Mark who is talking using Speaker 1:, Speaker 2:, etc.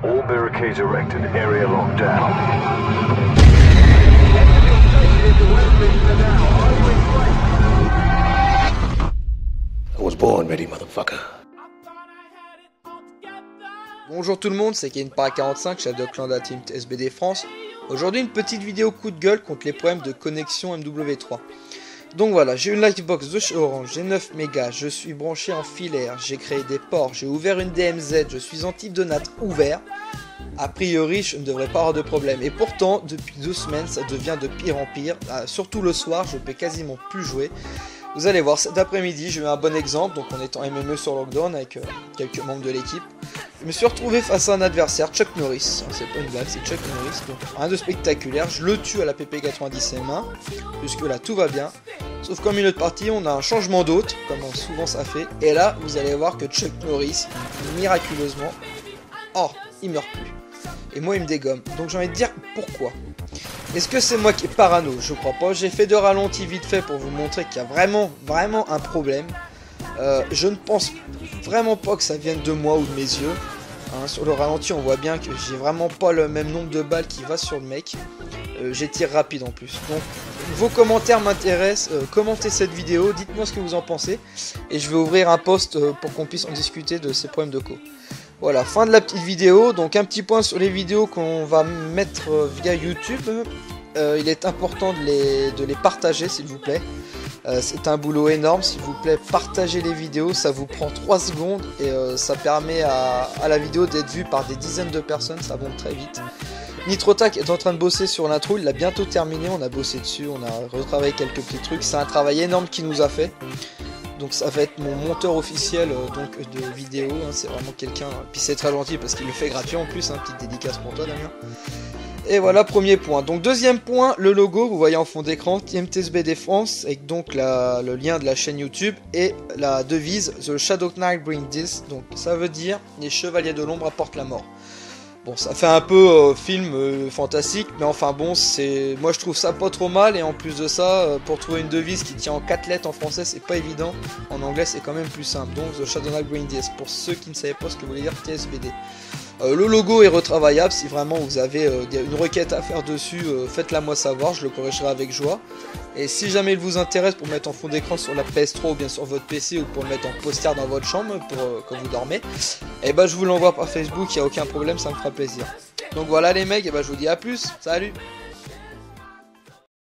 Speaker 1: All barricades erected, area locked down. I was born ready, motherfucker.
Speaker 2: Bonjour tout le monde, c'est Kevin Para 45, chef de clan de la team SBD France. Aujourd'hui une petite vidéo coup de gueule contre les problèmes de connexion MW3. Donc voilà, j'ai une Lightbox de chez Orange, j'ai 9 mégas, je suis branché en filaire, j'ai créé des ports, j'ai ouvert une DMZ, je suis en type de NAT ouvert. A priori, je ne devrais pas avoir de problème. Et pourtant, depuis 2 semaines, ça devient de pire en pire. Surtout le soir, je peux quasiment plus jouer. Vous allez voir, cet après-midi, j'ai eu un bon exemple. Donc en étant MME sur Lockdown avec quelques membres de l'équipe, je me suis retrouvé face à un adversaire, Chuck Norris. C'est pas une blague, c'est Chuck Norris. Donc rien de spectaculaire, je le tue à la PP90 M1. Jusque là, tout va bien. Sauf qu'en milieu de partie, on a un changement d'hôte, comme souvent ça fait. Et là, vous allez voir que Chuck Norris, miraculeusement, il meurt plus. Et moi il me dégomme. Donc j'ai envie de dire pourquoi. Est-ce que c'est moi qui est parano? Je crois pas. J'ai fait 2 ralentis vite fait pour vous montrer qu'il y a vraiment un problème. Je ne pense vraiment pas que ça vienne de moi ou de mes yeux. Sur le ralenti on voit bien que j'ai vraiment pas le même nombre de balles qui va sur le mec. J'ai tir rapide en plus. Donc vos commentaires m'intéressent. Commentez cette vidéo, dites-moi ce que vous en pensez. Et je vais ouvrir un post pour qu'on puisse en discuter de ces problèmes de co. Voilà, fin de la petite vidéo. Donc un petit point sur les vidéos qu'on va mettre via YouTube. Il est important de les partager s'il vous plaît. C'est un boulot énorme, s'il vous plaît, partagez les vidéos, ça vous prend 3 secondes et ça permet à la vidéo d'être vue par des dizaines de personnes, ça monte très vite. Nitrotac est en train de bosser sur l'intro, il l'a bientôt terminé, on a bossé dessus, on a retravaillé quelques petits trucs, c'est un travail énorme qu'il nous a fait. Donc ça va être mon monteur officiel donc de vidéo, c'est vraiment quelqu'un, puis c'est très gentil parce qu'il le fait gratuit en plus, petite dédicace pour toi Damien. Et voilà, premier point. Donc deuxième point, le logo, vous voyez en fond d'écran, TMTSBD France, avec donc le lien de la chaîne YouTube et la devise The Shadow Knight Bring This, donc ça veut dire les chevaliers de l'ombre apportent la mort. Bon, ça fait un peu film fantastique, mais enfin bon, moi je trouve ça pas trop mal, et en plus de ça, pour trouver une devise qui tient en 4 lettres en français, c'est pas évident, en anglais c'est quand même plus simple, donc The Shadow Knight Bring This, pour ceux qui ne savaient pas ce que voulait dire TSBD. Le logo est retravaillable, si vraiment vous avez une requête à faire dessus, faites-la moi savoir, je le corrigerai avec joie. Et si jamais il vous intéresse pour mettre en fond d'écran sur la PS3 ou bien sur votre PC ou pour le mettre en poster dans votre chambre pour quand vous dormez, et ben je vous l'envoie par Facebook, il n'y a aucun problème, ça me fera plaisir. Donc voilà les mecs, et ben je vous dis à plus, salut!